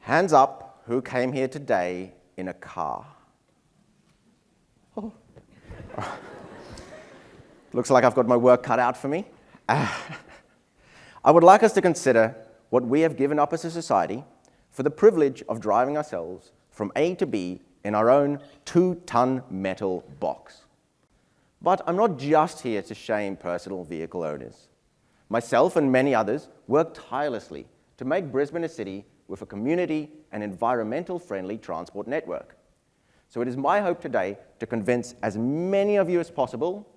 Hands up, who came here today in a car? Oh. Looks like I've got my work cut out for me. I would like us to consider what we have given up as a society for the privilege of driving ourselves from A to B in our own 2-ton metal box. But I'm not just here to shame personal vehicle owners. Myself and many others work tirelessly to make Brisbane a city with a community and environmental-friendly transport network. So it is my hope today to convince as many of you as possible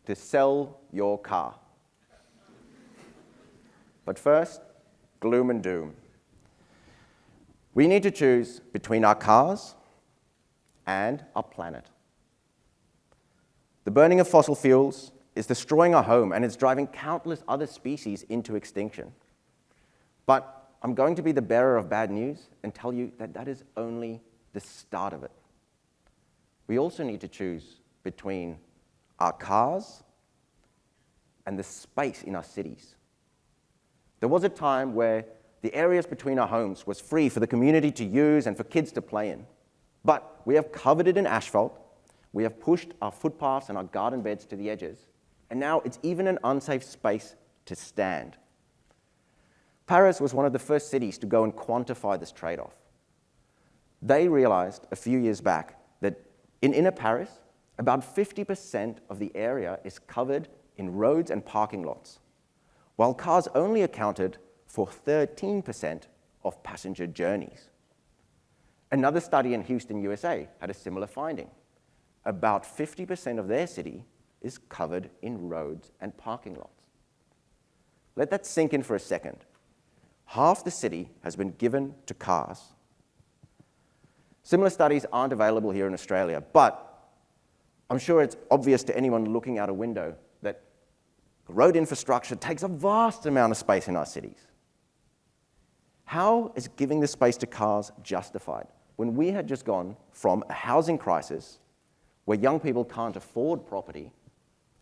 to sell your car. But first, gloom and doom. We need to choose between our cars and our planet. The burning of fossil fuels is destroying our home, and it's driving countless other species into extinction. But I'm going to be the bearer of bad news and tell you that that is only the start of it. We also need to choose between our cars and the space in our cities. There was a time where the areas between our homes was free for the community to use and for kids to play in. But we have covered it in asphalt, we have pushed our footpaths and our garden beds to the edges, and now it's even an unsafe space to stand. Paris was one of the first cities to go and quantify this trade-off. They realized a few years back that in inner Paris, about 50% of the area is covered in roads and parking lots, while cars only accounted for 13% of passenger journeys. Another study in Houston, USA, had a similar finding. About 50% of their city is covered in roads and parking lots. Let that sink in for a second. Half the city has been given to cars. Similar studies aren't available here in Australia, but I'm sure it's obvious to anyone looking out a window that road infrastructure takes a vast amount of space in our cities. How is giving this space to cars justified when we had just gone from a housing crisis where young people can't afford property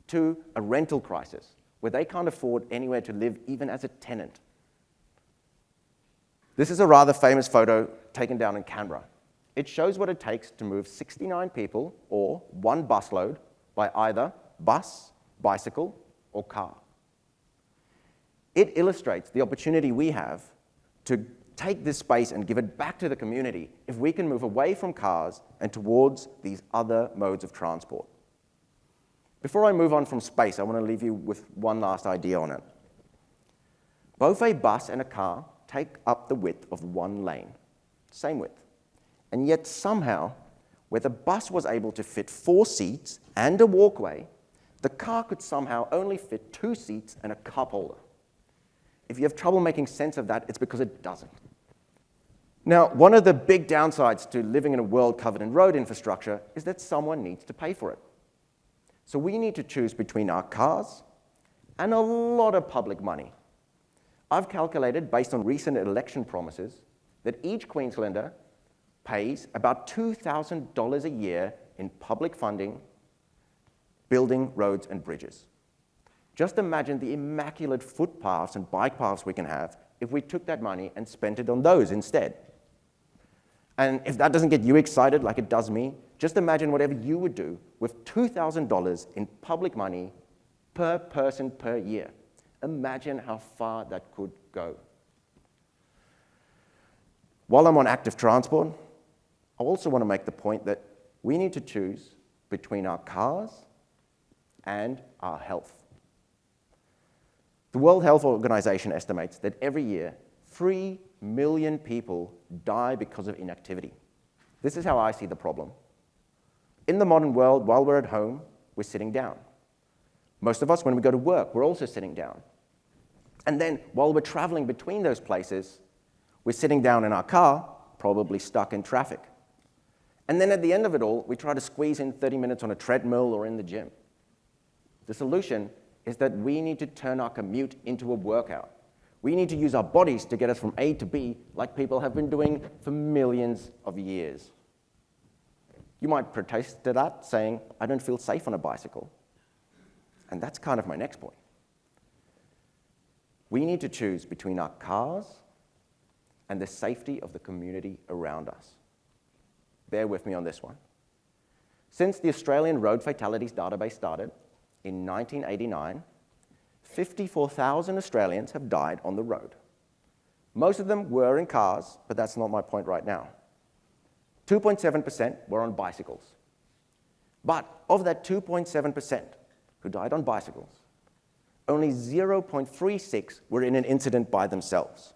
to a rental crisis where they can't afford anywhere to live even as a tenant? This is a rather famous photo taken down in Canberra. It shows what it takes to move 69 people or one busload by either bus, bicycle, or car. It illustrates the opportunity we have to take this space and give it back to the community if we can move away from cars and towards these other modes of transport. Before I move on from space, I want to leave you with one last idea on it. Both a bus and a car take up the width of one lane, same width. And yet somehow, where the bus was able to fit 4 seats and a walkway, the car could somehow only fit 2 seats and a cup holder. If you have trouble making sense of that, it's because it doesn't. Now, one of the big downsides to living in a world covered in road infrastructure is that someone needs to pay for it. So we need to choose between our cars and a lot of public money. I've calculated, based on recent election promises, that each Queenslander pays about $2,000 a year in public funding building roads and bridges. Just imagine the immaculate footpaths and bike paths we can have if we took that money and spent it on those instead. And if that doesn't get you excited like it does me, just imagine whatever you would do with $2,000 in public money per person per year. Imagine how far that could go. While I'm on active transport, I also want to make the point that we need to choose between our cars and our health. The World Health Organization estimates that every year, 3 million people die because of inactivity. This is how I see the problem. In the modern world, while we're at home, we're sitting down. Most of us, when we go to work, we're also sitting down. And then, while we're traveling between those places, we're sitting down in our car, probably stuck in traffic. And then at the end of it all, we try to squeeze in 30 minutes on a treadmill or in the gym. The solution is that we need to turn our commute into a workout. We need to use our bodies to get us from A to B like people have been doing for millions of years. You might protest to that, saying, I don't feel safe on a bicycle. And that's kind of my next point. We need to choose between our cars and the safety of the community around us. Bear with me on this one. Since the Australian Road Fatalities Database started in 1989, 54,000 Australians have died on the road. Most of them were in cars, but that's not my point right now. 2.7% were on bicycles. But of that 2.7% who died on bicycles, only 0.36 were in an incident by themselves.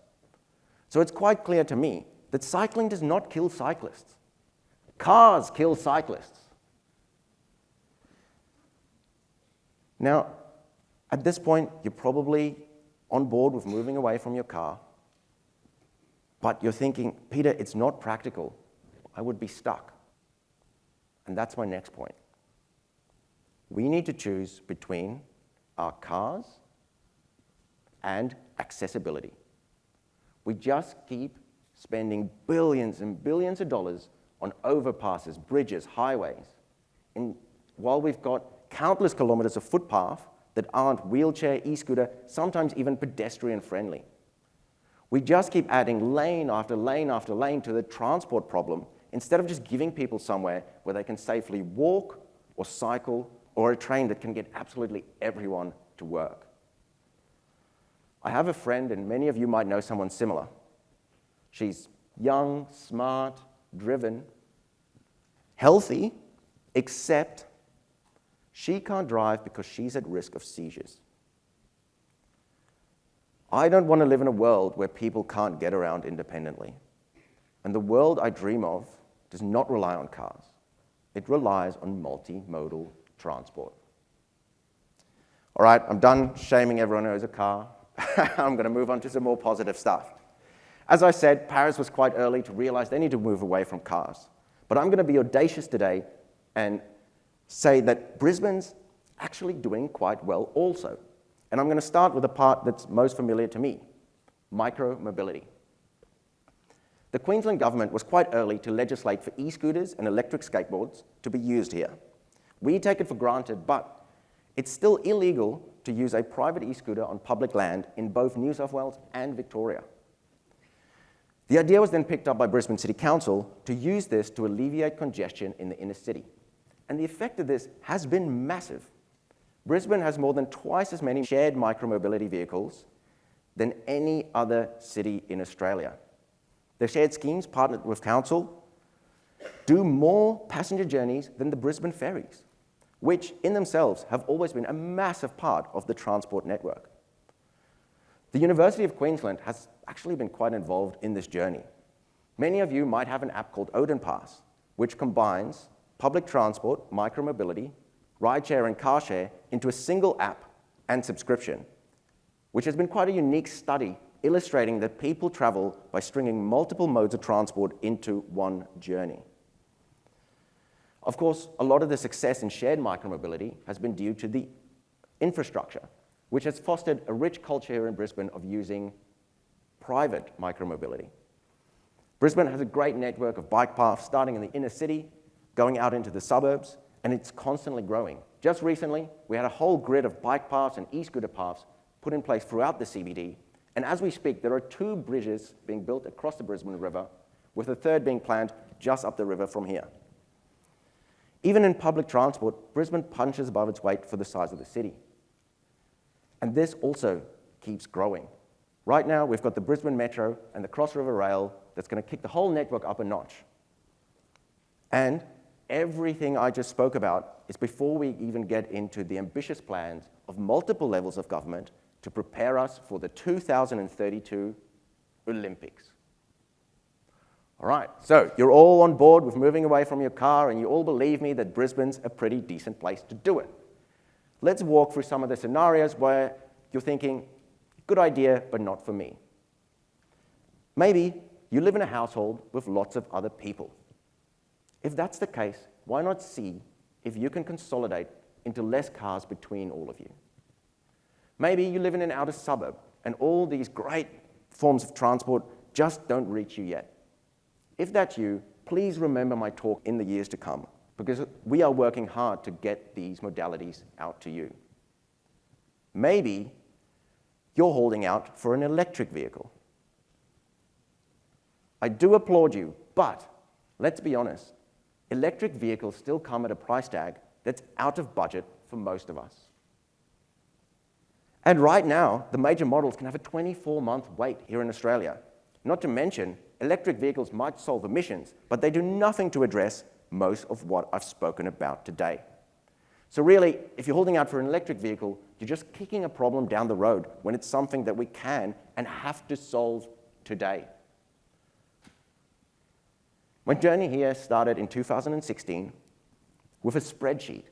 So it's quite clear to me that cycling does not kill cyclists. Cars kill cyclists. Now, at this point, you're probably on board with moving away from your car, but you're thinking, Peter, it's not practical. I would be stuck. And that's my next point. We need to choose between our cars and accessibility. We just keep spending billions and billions of dollars on overpasses, bridges, highways, while we've got countless kilometers of footpath that aren't wheelchair, e-scooter, sometimes even pedestrian friendly. We just keep adding lane after lane after lane to the transport problem instead of just giving people somewhere where they can safely walk or cycle or a train that can get absolutely everyone to work. I have a friend, and many of you might know someone similar. She's young, smart, driven, healthy, except she can't drive because she's at risk of seizures. I don't want to live in a world where people can't get around independently. And the world I dream of does not rely on cars. It relies on multimodal transport. All right, I'm done shaming everyone who has a car. I'm going to move on to some more positive stuff. As I said, Paris was quite early to realize they need to move away from cars. But I'm going to be audacious today and say that Brisbane's actually doing quite well also. And I'm going to start with the part that's most familiar to me, micro-mobility. The Queensland government was quite early to legislate for e-scooters and electric skateboards to be used here. We take it for granted, but it's still illegal to use a private e-scooter on public land in both New South Wales and Victoria. The idea was then picked up by Brisbane City Council to use this to alleviate congestion in the inner city. And the effect of this has been massive. Brisbane has more than twice as many shared micromobility vehicles than any other city in Australia. The shared schemes partnered with council do more passenger journeys than the Brisbane ferries, which in themselves have always been a massive part of the transport network. The University of Queensland has actually been quite involved in this journey. Many of you might have an app called Odin Pass, which combines public transport, micromobility, rideshare and car share into a single app and subscription, which has been quite a unique study illustrating that people travel by stringing multiple modes of transport into one journey. Of course, a lot of the success in shared micromobility has been due to the infrastructure, which has fostered a rich culture here in Brisbane of using private micromobility. Brisbane has a great network of bike paths starting in the inner city, going out into the suburbs, and it's constantly growing. Just recently, we had a whole grid of bike paths and e-scooter paths put in place throughout the CBD, and as we speak, there are 2 bridges being built across the Brisbane River, with a third being planned just up the river from here. Even in public transport, Brisbane punches above its weight for the size of the city. And this also keeps growing. Right now, we've got the Brisbane Metro and the Cross River Rail that's going to kick the whole network up a notch. And everything I just spoke about is before we even get into the ambitious plans of multiple levels of government to prepare us for the 2032 Olympics. All right, so you're all on board with moving away from your car, and you all believe me that Brisbane's a pretty decent place to do it. Let's walk through some of the scenarios where you're thinking, good idea, but not for me. Maybe you live in a household with lots of other people. If that's the case, why not see if you can consolidate into less cars between all of you? Maybe you live in an outer suburb, and all these great forms of transport just don't reach you yet. If that's you, please remember my talk in the years to come, because we are working hard to get these modalities out to you. Maybe you're holding out for an electric vehicle. I do applaud you, but let's be honest, electric vehicles still come at a price tag that's out of budget for most of us. And right now, the major models can have a 24-month wait here in Australia. Not to mention, electric vehicles might solve emissions, but they do nothing to address most of what I've spoken about today. So really, if you're holding out for an electric vehicle, you're just kicking a problem down the road when it's something that we can and have to solve today. My journey here started in 2016 with a spreadsheet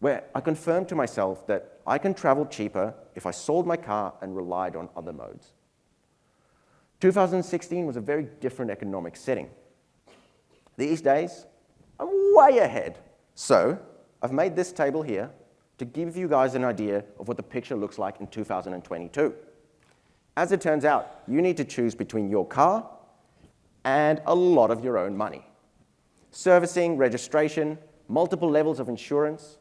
where I confirmed to myself that I can travel cheaper if I sold my car and relied on other modes. 2016 was a very different economic setting. These days, I'm way ahead. So I've made this table here to give you guys an idea of what the picture looks like in 2022. As it turns out, you need to choose between your car and a lot of your own money. Servicing, registration, multiple levels of insurance,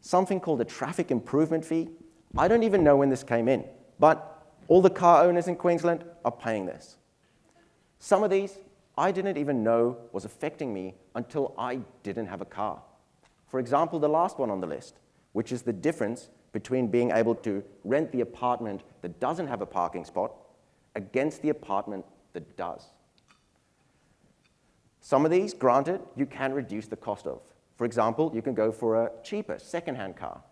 something called a traffic improvement fee. I don't even know when this came in, but all the car owners in Queensland are paying this. Some of these I didn't even know was affecting me until I didn't have a car. For example, the last one on the list, which is the difference between being able to rent the apartment that doesn't have a parking spot against the apartment that does. Some of these, granted, you can reduce the cost of. For example, you can go for a cheaper second-hand car,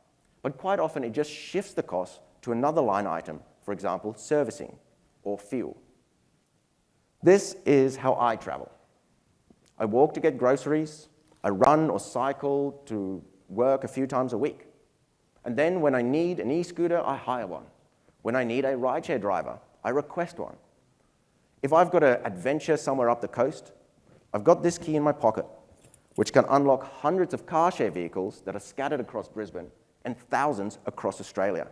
but quite often it just shifts the cost to another line item, for example, servicing or fuel. This is how I travel. I walk to get groceries, I run or cycle to work a few times a week. And then when I need an e-scooter, I hire one. When I need a rideshare driver, I request one. If I've got an adventure somewhere up the coast, I've got this key in my pocket, which can unlock hundreds of car share vehicles that are scattered across Brisbane and thousands across Australia.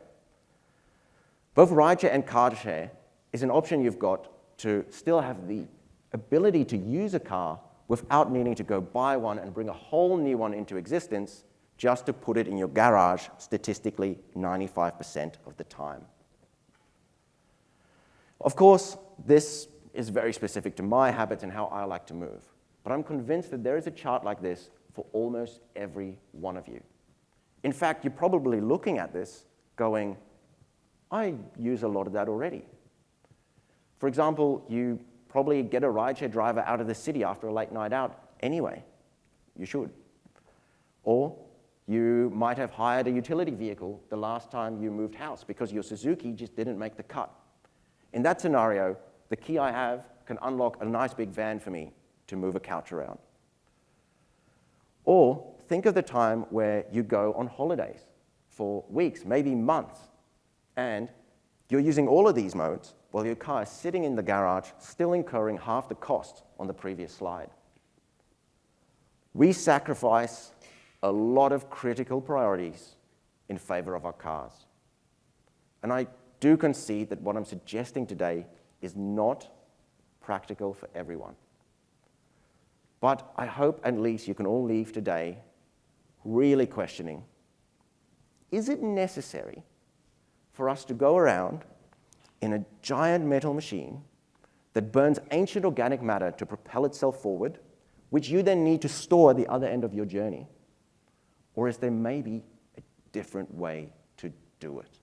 Both rideshare and car share is an option you've got to still have the ability to use a car without needing to go buy one and bring a whole new one into existence just to put it in your garage statistically 95% of the time. Of course, this is very specific to my habits and how I like to move, but I'm convinced that there is a chart like this for almost every one of you. In fact, you're probably looking at this going, I use a lot of that already. For example, you probably get a rideshare driver out of the city after a late night out anyway. You should. Or you might have hired a utility vehicle the last time you moved house because your Suzuki just didn't make the cut. In that scenario, the key I have can unlock a nice big van for me to move a couch around. Or think of the time where you go on holidays for weeks, maybe months, and you're using all of these modes while your car is sitting in the garage, still incurring half the cost on the previous slide. We sacrifice a lot of critical priorities in favor of our cars. And I do concede that what I'm suggesting today is not practical for everyone. But I hope at least you can all leave today really questioning, is it necessary for us to go around in a giant metal machine that burns ancient organic matter to propel itself forward, which you then need to store at the other end of your journey? Or is there maybe a different way to do it?